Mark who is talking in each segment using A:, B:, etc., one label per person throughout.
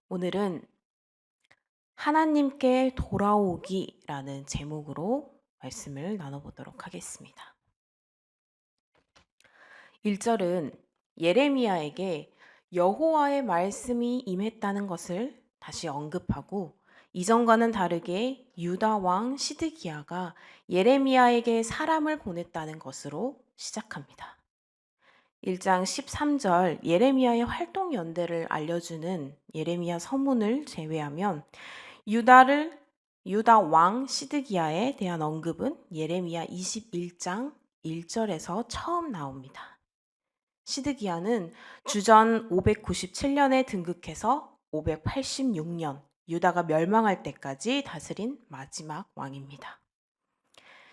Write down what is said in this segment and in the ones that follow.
A: 오늘은 하나님께 돌아오기라는 제목으로 말씀을 나눠보도록 하겠습니다. 1절은 예레미야에게 여호와의 말씀이 임했다는 것을 다시 언급하고, 이전과는 다르게 유다 왕 시드기야가 예레미야에게 사람을 보냈다는 것으로 시작합니다. 1장 13절 예레미야의 활동 연대를 알려주는 예레미야 서문을 제외하면 유다 왕 시드기야에 대한 언급은 예레미야 21장 1절에서 처음 나옵니다. 시드기야는 주전 597년에 등극해서 586년 유다가 멸망할 때까지 다스린 마지막 왕입니다.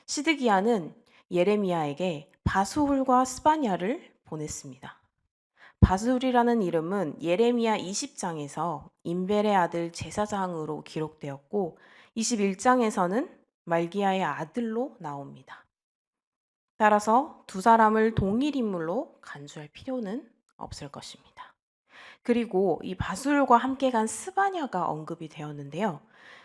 A: 시드기야는 예레미야에게 바수훌과 스바냐를 보냈습니다. 바수훌이라는 이름은 예레미야 20장에서 임벨의 아들 제사장으로 기록되었고 21장에서는 말기야의 아들로 나옵니다. 따라서 두 사람을 동일 인물로 간주할 필요는 없을 것입니다. 그리고 이 바술과 함께 간 스바냐가 언급이 되었는데요.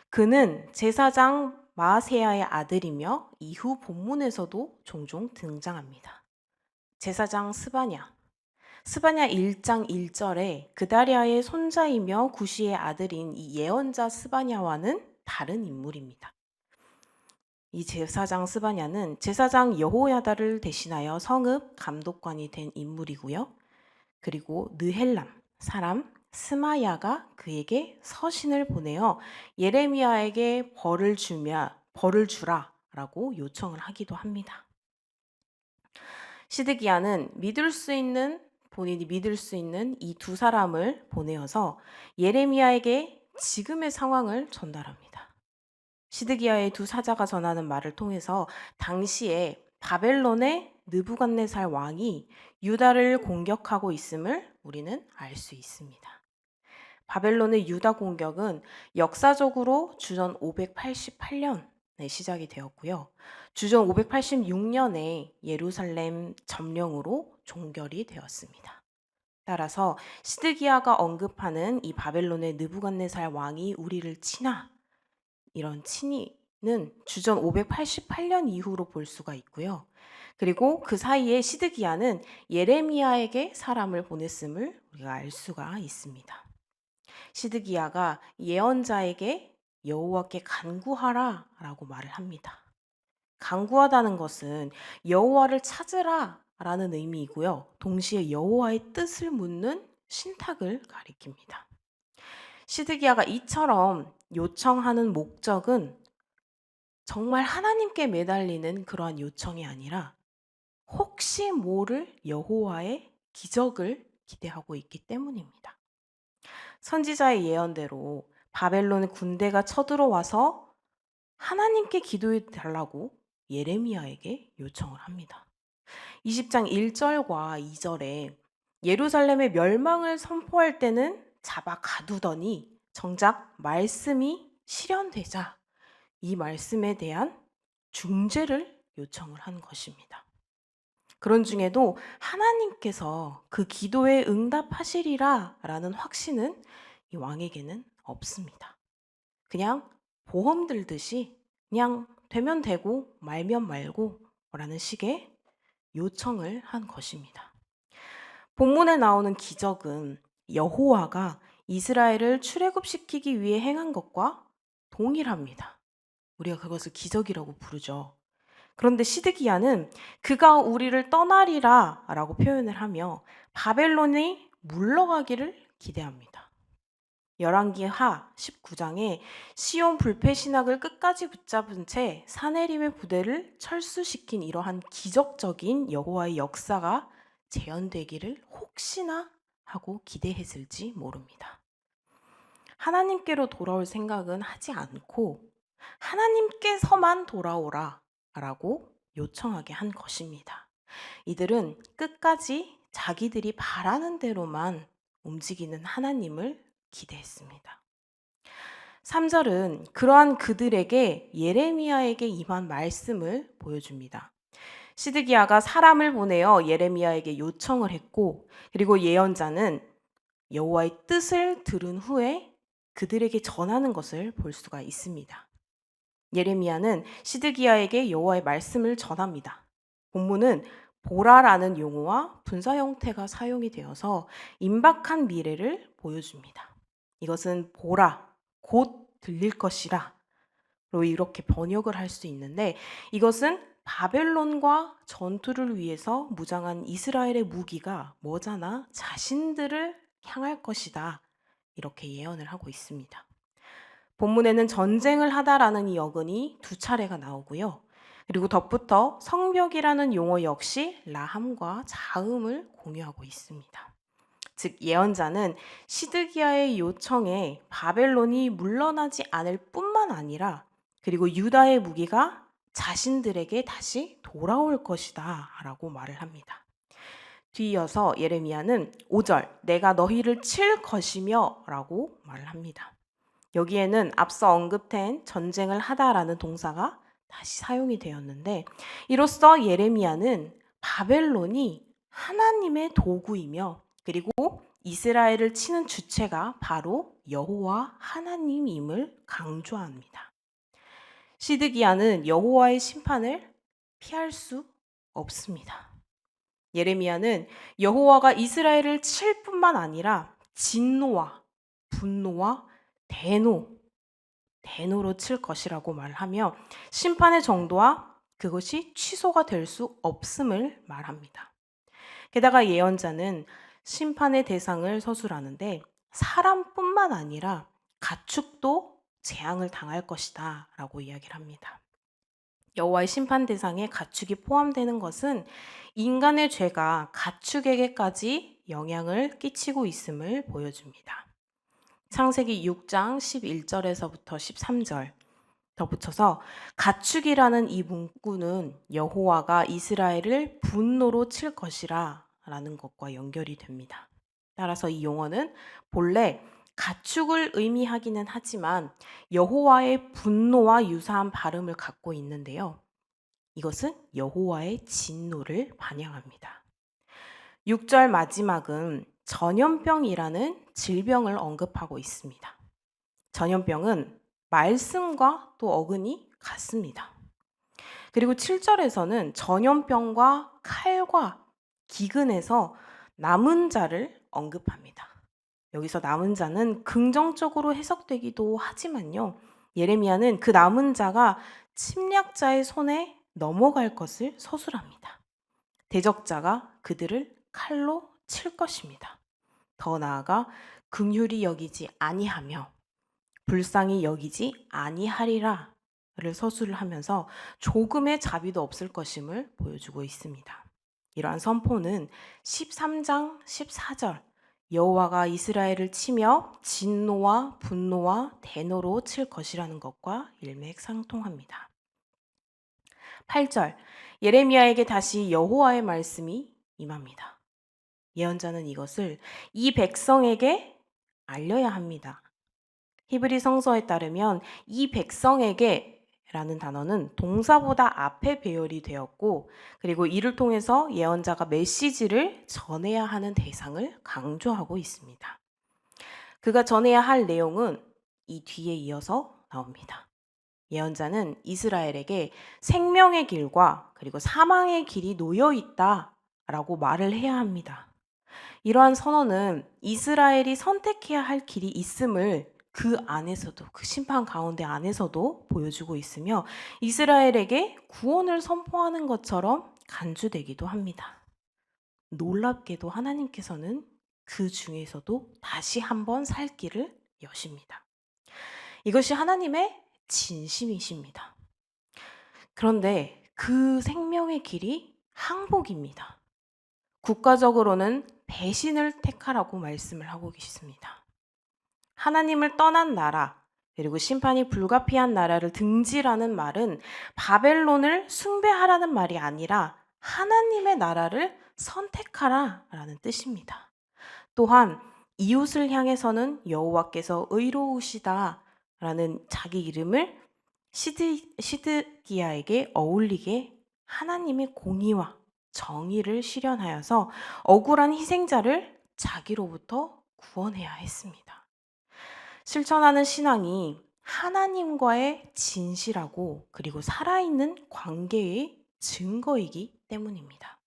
A: 그는 제사장 마아세야의 아들이며 이후 본문에서도 종종 등장합니다. 제사장 스바냐 1장 1절에 그다리아의 손자이며 구시의 아들인 이 예언자 스바냐와는 다른 인물입니다. 이 제사장 스바냐는 제사장 여호야다를 대신하여 성읍 감독관이 된 인물이고요. 그리고 느헬람 사람 스마야가 그에게 서신을 보내어 예레미야에게 벌을 주라라고 요청을 하기도 합니다. 시드기야는 본인이 믿을 수 있는 이 두 사람을 보내어서 예레미야에게 지금의 상황을 전달합니다. 시드기야의 두 사자가 전하는 말을 통해서 당시에 바벨론의 느부갓네살 왕이 유다를 공격하고 있음을 우리는 알 수 있습니다. 바벨론의 유다 공격은 역사적으로 주전 588년에 시작이 되었고요. 주전 586년에 예루살렘 점령으로 종결이 되었습니다. 따라서 시드기야가 언급하는 이 바벨론의 느부갓네살 왕이 우리를 치나, 이런 친위는 주전 588년 이후로 볼 수가 있고요. 그리고 그 사이에 시드기야는 예레미야에게 사람을 보냈음을 우리가 알 수가 있습니다. 시드기야가 예언자에게 여호와께 간구하라라고 말을 합니다. 간구하다는 것은 여호와를 찾으라라는 의미이고요. 동시에 여호와의 뜻을 묻는 신탁을 가리킵니다. 시드기야가 이처럼 요청하는 목적은 정말 하나님께 매달리는 그러한 요청이 아니라 혹시 모를 여호와의 기적을 기대하고 있기 때문입니다. 선지자의 예언대로 바벨론 군대가 쳐들어와서 하나님께 기도해 달라고 예레미야에게 요청을 합니다. 20장 1절과 2절에 예루살렘의 멸망을 선포할 때는 잡아 가두더니 정작 말씀이 실현되자 이 말씀에 대한 중재를 요청을 한 것입니다. 그런 중에도 하나님께서 그 기도에 응답하시리라 라는 확신은 이 왕에게는 없습니다. 그냥 보험 들듯이 그냥 되면 되고 말면 말고 라는 식의 요청을 한 것입니다. 본문에 나오는 기적은 여호와가 이스라엘을 출애굽시키기 위해 행한 것과 동일합니다. 우리가 그것을 기적이라고 부르죠. 그런데 시드기야는 그가 우리를 떠나리라 라고 표현을 하며 바벨론이 물러가기를 기대합니다. 열왕기하 19장에 시온 불패 신학을 끝까지 붙잡은 채 사내림의 부대를 철수시킨 이러한 기적적인 여호와의 역사가 재현되기를 혹시나 하고 기대했을지 모릅니다. 하나님께로 돌아올 생각은 하지 않고 하나님께서만 돌아오라 라고 요청하게 한 것입니다. 이들은 끝까지 자기들이 바라는 대로만 움직이는 하나님을 기대했습니다. 3절은 그러한 그들에게 예레미야에게 임한 말씀을 보여줍니다. 시드기야가 사람을 보내어 예레미야에게 요청을 했고, 그리고 예언자는 여호와의 뜻을 들은 후에 그들에게 전하는 것을 볼 수가 있습니다. 예레미야는 시드기야에게 여호와의 말씀을 전합니다. 본문은 보라라는 용어와 분사 형태가 사용이 되어서 임박한 미래를 보여줍니다. 이것은 보라, 곧 들릴 것이라 로 이렇게 번역을 할 수 있는데, 이것은 바벨론과 전투를 위해서 무장한 이스라엘의 무기가 머지않아 자신들을 향할 것이다, 이렇게 예언을 하고 있습니다. 본문에는 전쟁을 하다라는 이 어근이 두 차례가 나오고요. 그리고 덧붙어 성벽이라는 용어 역시 라함과 자음을 공유하고 있습니다. 즉 예언자는 시드기야의 요청에 바벨론이 물러나지 않을 뿐만 아니라 그리고 유다의 무기가 자신들에게 다시 돌아올 것이다 라고 말을 합니다. 뒤이어서 예레미야는 5절 내가 너희를 칠 것이며 라고 말을 합니다. 여기에는 앞서 언급된 전쟁을 하다라는 동사가 다시 사용이 되었는데, 이로써 예레미야는 바벨론이 하나님의 도구이며 그리고 이스라엘을 치는 주체가 바로 여호와 하나님임을 강조합니다. 시드기야는 여호와의 심판을 피할 수 없습니다. 예레미야는 여호와가 이스라엘을 칠 뿐만 아니라 진노와 분노와 대노로 칠 것이라고 말하며 심판의 정도와 그것이 취소가 될 수 없음을 말합니다. 게다가 예언자는 심판의 대상을 서술하는데 사람뿐만 아니라 가축도 재앙을 당할 것이다 라고 이야기를 합니다. 여호와의 심판 대상에 가축이 포함되는 것은 인간의 죄가 가축에게까지 영향을 끼치고 있음을 보여줍니다. 창세기 6장 11절에서부터 13절 덧붙여서 가축이라는 이 문구는 여호와가 이스라엘을 분노로 칠 것이라 라는 것과 연결이 됩니다. 따라서 이 용어는 본래 가축을 의미하기는 하지만 여호와의 분노와 유사한 발음을 갖고 있는데요. 이것은 여호와의 진노를 반영합니다. 6절 마지막은 전염병이라는 질병을 언급하고 있습니다. 전염병은 말씀과 또 어근이 같습니다. 그리고 7절에서는 전염병과 칼과 기근에서 남은 자를 언급합니다. 여기서 남은 자는 긍정적으로 해석되기도 하지만요. 예레미야는 그 남은 자가 침략자의 손에 넘어갈 것을 서술합니다. 대적자가 그들을 칼로 칠 것입니다. 더 나아가 긍휼히 여기지 아니하며 불쌍히 여기지 아니하리라를 서술을 하면서 조금의 자비도 없을 것임을 보여주고 있습니다. 이러한 선포는 13장 14절 여호와가 이스라엘을 치며 진노와 분노와 대노로 칠 것이라는 것과 일맥상통합니다. 8절 예레미야에게 다시 여호와의 말씀이 임합니다. 예언자는 이것을 이 백성에게 알려야 합니다. 히브리 성서에 따르면 이 백성에게 라는 단어는 동사보다 앞에 배열이 되었고, 그리고 이를 통해서 예언자가 메시지를 전해야 하는 대상을 강조하고 있습니다. 그가 전해야 할 내용은 이 뒤에 이어서 나옵니다. 예언자는 이스라엘에게 생명의 길과 그리고 사망의 길이 놓여 있다라고 말을 해야 합니다. 이러한 선언은 이스라엘이 선택해야 할 길이 있음을 그 안에서도, 그 심판 가운데 안에서도 보여주고 있으며 이스라엘에게 구원을 선포하는 것처럼 간주되기도 합니다. 놀랍게도 하나님께서는 그 중에서도 다시 한번 살 길을 여십니다. 이것이 하나님의 진심이십니다. 그런데 그 생명의 길이 항복입니다. 국가적으로는 배신을 택하라고 말씀을 하고 계십니다. 하나님을 떠난 나라, 그리고 심판이 불가피한 나라를 등지라는 말은 바벨론을 숭배하라는 말이 아니라 하나님의 나라를 선택하라라는 뜻입니다. 또한 이웃을 향해서는 여호와께서 의로우시다라는 자기 이름을 시드기야에게 어울리게 하나님의 공의와 정의를 실현하여서 억울한 희생자를 자기로부터 구원해야 했습니다. 실천하는 신앙이 하나님과의 진실하고 그리고 살아있는 관계의 증거이기 때문입니다.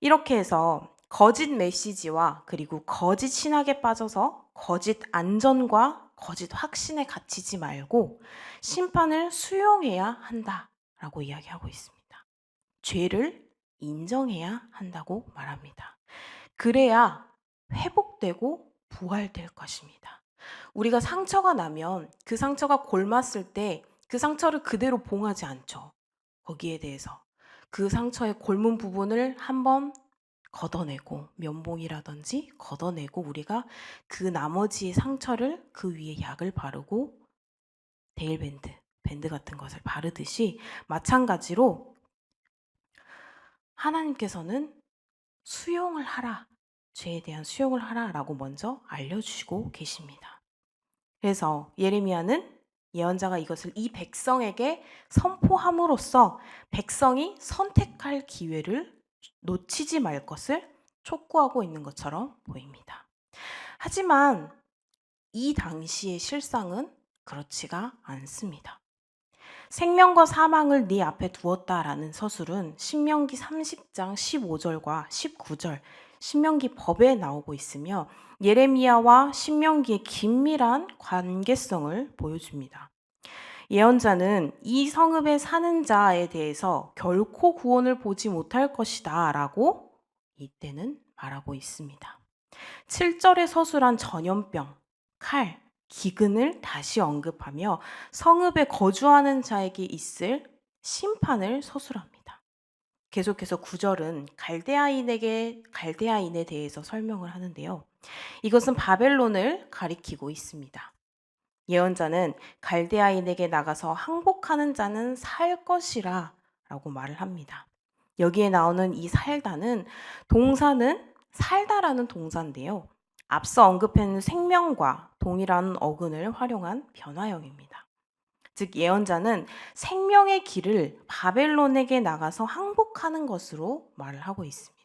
A: 이렇게 해서 거짓 메시지와 그리고 거짓 신학에 빠져서 거짓 안전과 거짓 확신에 갇히지 말고 심판을 수용해야 한다라고 이야기하고 있습니다. 죄를 인정해야 한다고 말합니다. 그래야 회복되고 부활될 것입니다. 우리가 상처가 나면 그 상처가 골맞을 때 그 상처를 그대로 봉하지 않죠. 거기에 대해서 그 상처의 골문 부분을 한번 걷어내고 면봉이라든지 걷어내고 우리가 그 나머지의 상처를 그 위에 약을 바르고 데일밴드, 밴드 같은 것을 바르듯이 마찬가지로 하나님께서는 수용을 하라, 죄에 대한 수용을 하라라고 먼저 알려주시고 계십니다. 그래서 예레미야는 예언자가 이것을 이 백성에게 선포함으로써 백성이 선택할 기회를 놓치지 말 것을 촉구하고 있는 것처럼 보입니다. 하지만 이 당시의 실상은 그렇지가 않습니다. 생명과 사망을 네 앞에 두었다라는 서술은 신명기 30장 15절과 19절 신명기 법에 나오고 있으며 예레미야와 신명기의 긴밀한 관계성을 보여줍니다. 예언자는 이 성읍에 사는 자에 대해서 결코 구원을 보지 못할 것이다 라고 이때는 말하고 있습니다. 7절에 서술한 전염병, 칼, 기근을 다시 언급하며 성읍에 거주하는 자에게 있을 심판을 서술합니다. 계속해서 9절은 갈대아인에 대해서 설명을 하는데요. 이것은 바벨론을 가리키고 있습니다. 예언자는 갈대아인에게 나가서 항복하는 자는 살 것이라 라고 말을 합니다. 여기에 나오는 이 살다는 동사는 살다라는 동사인데요. 앞서 언급한 생명과 동일한 어근을 활용한 변화형입니다. 즉 예언자는 생명의 길을 바벨론에게 나가서 항복하는 것으로 말을 하고 있습니다.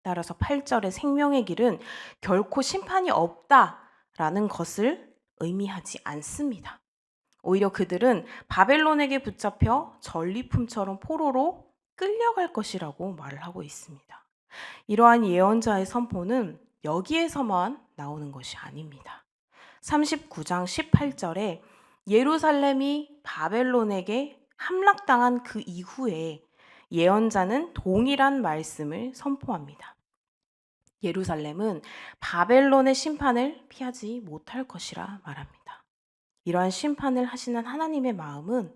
A: 따라서 8절의 생명의 길은 결코 심판이 없다라는 것을 의미하지 않습니다. 오히려 그들은 바벨론에게 붙잡혀 전리품처럼 포로로 끌려갈 것이라고 말을 하고 있습니다. 이러한 예언자의 선포는 여기에서만 나오는 것이 아닙니다. 39장 18절에 예루살렘이 바벨론에게 함락당한 그 이후에 예언자는 동일한 말씀을 선포합니다. 예루살렘은 바벨론의 심판을 피하지 못할 것이라 말합니다. 이러한 심판을 하시는 하나님의 마음은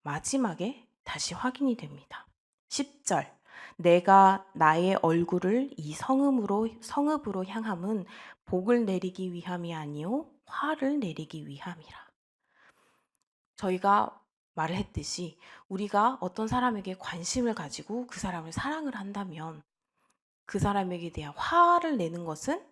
A: 마지막에 다시 확인이 됩니다. 10절 내가 나의 얼굴을 이 성읍으로 향함은 복을 내리기 위함이 아니요 화를 내리기 위함이라. 저희가 말을 했듯이 우리가 어떤 사람에게 관심을 가지고 그 사람을 사랑을 한다면 그 사람에게 대한 화를 내는 것은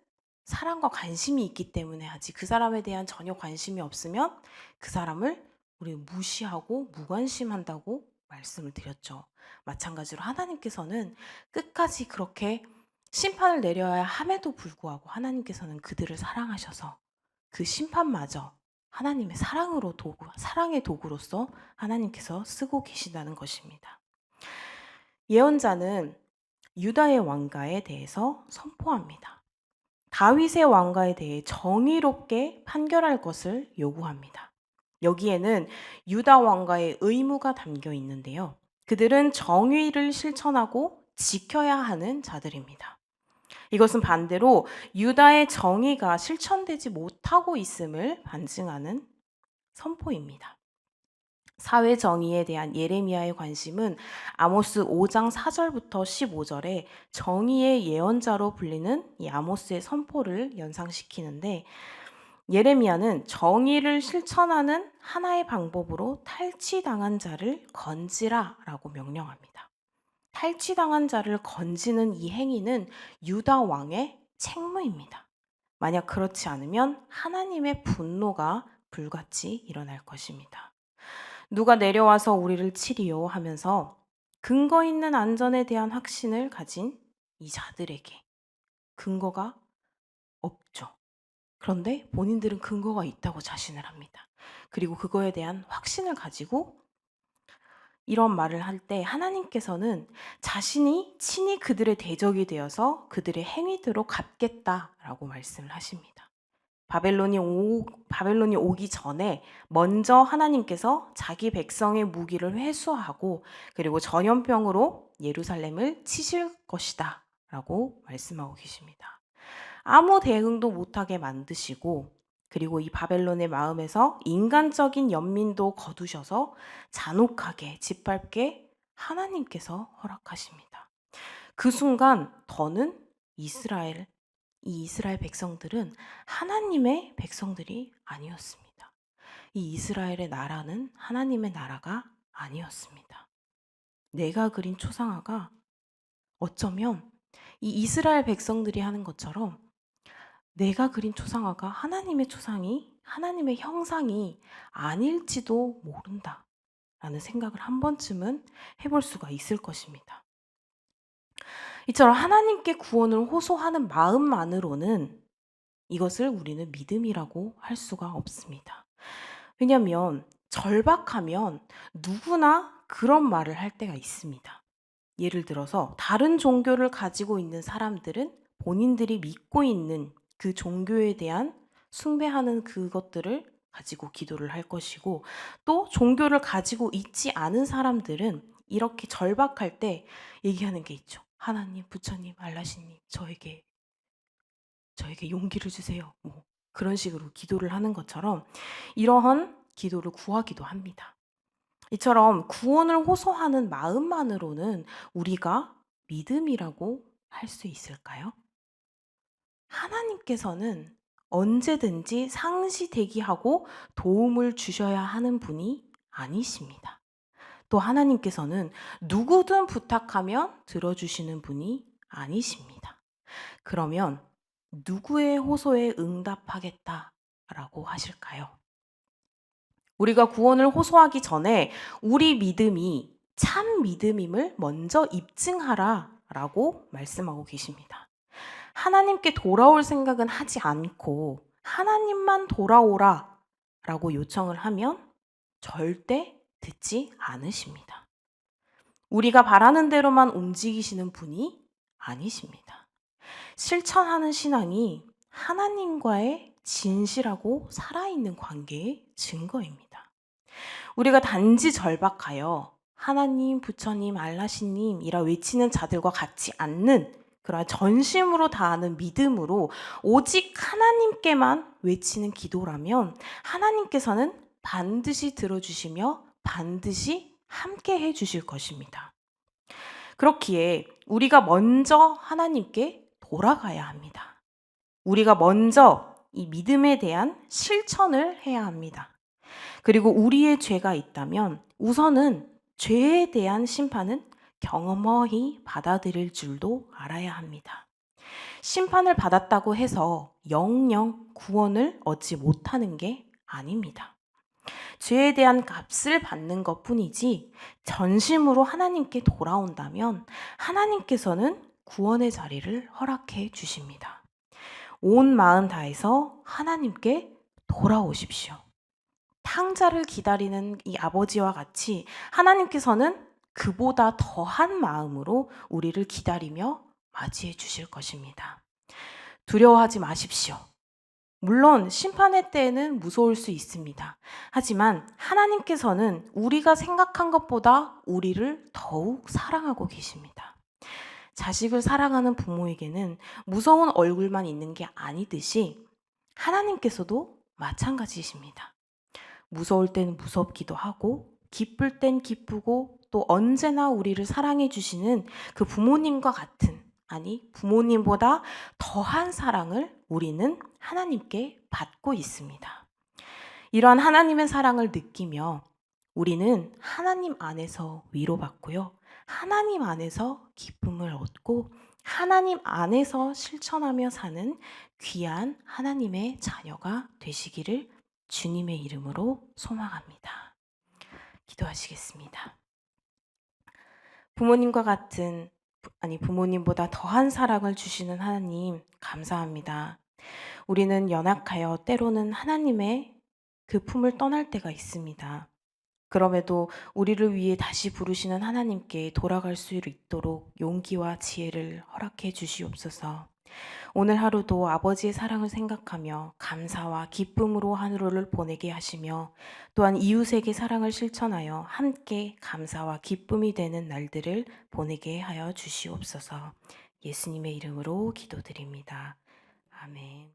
A: 사랑과 관심이 있기 때문에 하지 그 사람에 대한 전혀 관심이 없으면 그 사람을 우리 무시하고 무관심한다고 말씀을 드렸죠. 마찬가지로 하나님께서는 끝까지 그렇게 심판을 내려야 함에도 불구하고 하나님께서는 그들을 사랑하셔서 그 심판마저 하나님의 사랑의 도구로서 하나님께서 쓰고 계신다는 것입니다. 예언자는 유다의 왕가에 대해서 선포합니다. 다윗의 왕가에 대해 정의롭게 판결할 것을 요구합니다. 여기에는 유다 왕가의 의무가 담겨 있는데요. 그들은 정의를 실천하고 지켜야 하는 자들입니다. 이것은 반대로 유다의 정의가 실천되지 못하고 있음을 반증하는 선포입니다. 사회 정의에 대한 예레미야의 관심은 아모스 5장 4절부터 15절에 정의의 예언자로 불리는 이 아모스의 선포를 연상시키는데 예레미야는 정의를 실천하는 하나의 방법으로 탈취당한 자를 건지라라고 명령합니다. 탈취당한 자를 건지는 이 행위는 유다 왕의 책무입니다. 만약 그렇지 않으면 하나님의 분노가 불같이 일어날 것입니다. 누가 내려와서 우리를 치리요 하면서 근거 있는 안전에 대한 확신을 가진 이 자들에게 근거가 없죠. 그런데 본인들은 근거가 있다고 자신을 합니다. 그리고 그거에 대한 확신을 가지고 이런 말을 할 때 하나님께서는 자신이 친히 그들의 대적이 되어서 그들의 행위대로 갚겠다라고 말씀을 하십니다. 바벨론이 오기 전에 먼저 하나님께서 자기 백성의 무기를 회수하고 그리고 전염병으로 예루살렘을 치실 것이다 라고 말씀하고 계십니다. 아무 대응도 못하게 만드시고 그리고 이 바벨론의 마음에서 인간적인 연민도 거두셔서 잔혹하게 짓밟게 하나님께서 허락하십니다. 그 순간 더는 이 이스라엘 백성들은 하나님의 백성들이 아니었습니다. 이 이스라엘의 나라는 하나님의 나라가 아니었습니다. 내가 그린 초상화가 어쩌면 이 이스라엘 백성들이 하는 것처럼 내가 그린 초상화가 하나님의 형상이 아닐지도 모른다 라는 생각을 한 번쯤은 해볼 수가 있을 것입니다. 이처럼 하나님께 구원을 호소하는 마음만으로는 이것을 우리는 믿음이라고 할 수가 없습니다. 왜냐하면 절박하면 누구나 그런 말을 할 때가 있습니다. 예를 들어서 다른 종교를 가지고 있는 사람들은 본인들이 믿고 있는 그 종교에 대한 숭배하는 그것들을 가지고 기도를 할 것이고 또 종교를 가지고 있지 않은 사람들은 이렇게 절박할 때 얘기하는 게 있죠. 하나님, 부처님, 알라시님, 저에게 용기를 주세요. 뭐 그런 식으로 기도를 하는 것처럼 이러한 기도를 구하기도 합니다. 이처럼 구원을 호소하는 마음만으로는 우리가 믿음이라고 할 수 있을까요? 하나님께서는 언제든지 상시 대기하고 도움을 주셔야 하는 분이 아니십니다. 또 하나님께서는 누구든 부탁하면 들어주시는 분이 아니십니다. 그러면 누구의 호소에 응답하겠다라고 하실까요? 우리가 구원을 호소하기 전에 우리 믿음이 참 믿음임을 먼저 입증하라라고 말씀하고 계십니다. 하나님께 돌아올 생각은 하지 않고 하나님만 돌아오라라고 요청을 하면 절대 듣지 않으십니다. 우리가 바라는 대로만 움직이시는 분이 아니십니다. 실천하는 신앙이 하나님과의 진실하고 살아있는 관계의 증거입니다. 우리가 단지 절박하여 하나님, 부처님, 알라시님이라 외치는 자들과 같지 않는 그러한 전심으로 다하는 믿음으로 오직 하나님께만 외치는 기도라면 하나님께서는 반드시 들어주시며 반드시 함께 해주실 것입니다. 그렇기에 우리가 먼저 하나님께 돌아가야 합니다. 우리가 먼저 이 믿음에 대한 실천을 해야 합니다. 그리고 우리의 죄가 있다면 우선은 죄에 대한 심판은 경험허히 받아들일 줄도 알아야 합니다. 심판을 받았다고 해서 영영 구원을 얻지 못하는 게 아닙니다. 죄에 대한 값을 받는 것 뿐이지 전심으로 하나님께 돌아온다면 하나님께서는 구원의 자리를 허락해 주십니다. 온 마음 다해서 하나님께 돌아오십시오. 탕자를 기다리는 이 아버지와 같이 하나님께서는 그보다 더한 마음으로 우리를 기다리며 맞이해 주실 것입니다. 두려워하지 마십시오. 물론 심판의 때에는 무서울 수 있습니다. 하지만 하나님께서는 우리가 생각한 것보다 우리를 더욱 사랑하고 계십니다. 자식을 사랑하는 부모에게는 무서운 얼굴만 있는 게 아니듯이 하나님께서도 마찬가지이십니다. 무서울 땐 무섭기도 하고 기쁠 땐 기쁘고 또 언제나 우리를 사랑해 주시는 그 부모님과 같은 부모님보다 더한 사랑을 우리는 하나님께 받고 있습니다. 이러한 하나님의 사랑을 느끼며 우리는 하나님 안에서 위로받고요. 하나님 안에서 기쁨을 얻고 하나님 안에서 실천하며 사는 귀한 하나님의 자녀가 되시기를 주님의 이름으로 소망합니다. 기도하시겠습니다. 부모님보다 더한 사랑을 주시는 하나님 감사합니다. 우리는 연약하여 때로는 하나님의 그 품을 떠날 때가 있습니다. 그럼에도 우리를 위해 다시 부르시는 하나님께 돌아갈 수 있도록 용기와 지혜를 허락해 주시옵소서. 오늘 하루도 아버지의 사랑을 생각하며 감사와 기쁨으로 하루를 보내게 하시며 또한 이웃에게 사랑을 실천하여 함께 감사와 기쁨이 되는 날들을 보내게 하여 주시옵소서. 예수님의 이름으로 기도드립니다. 아멘.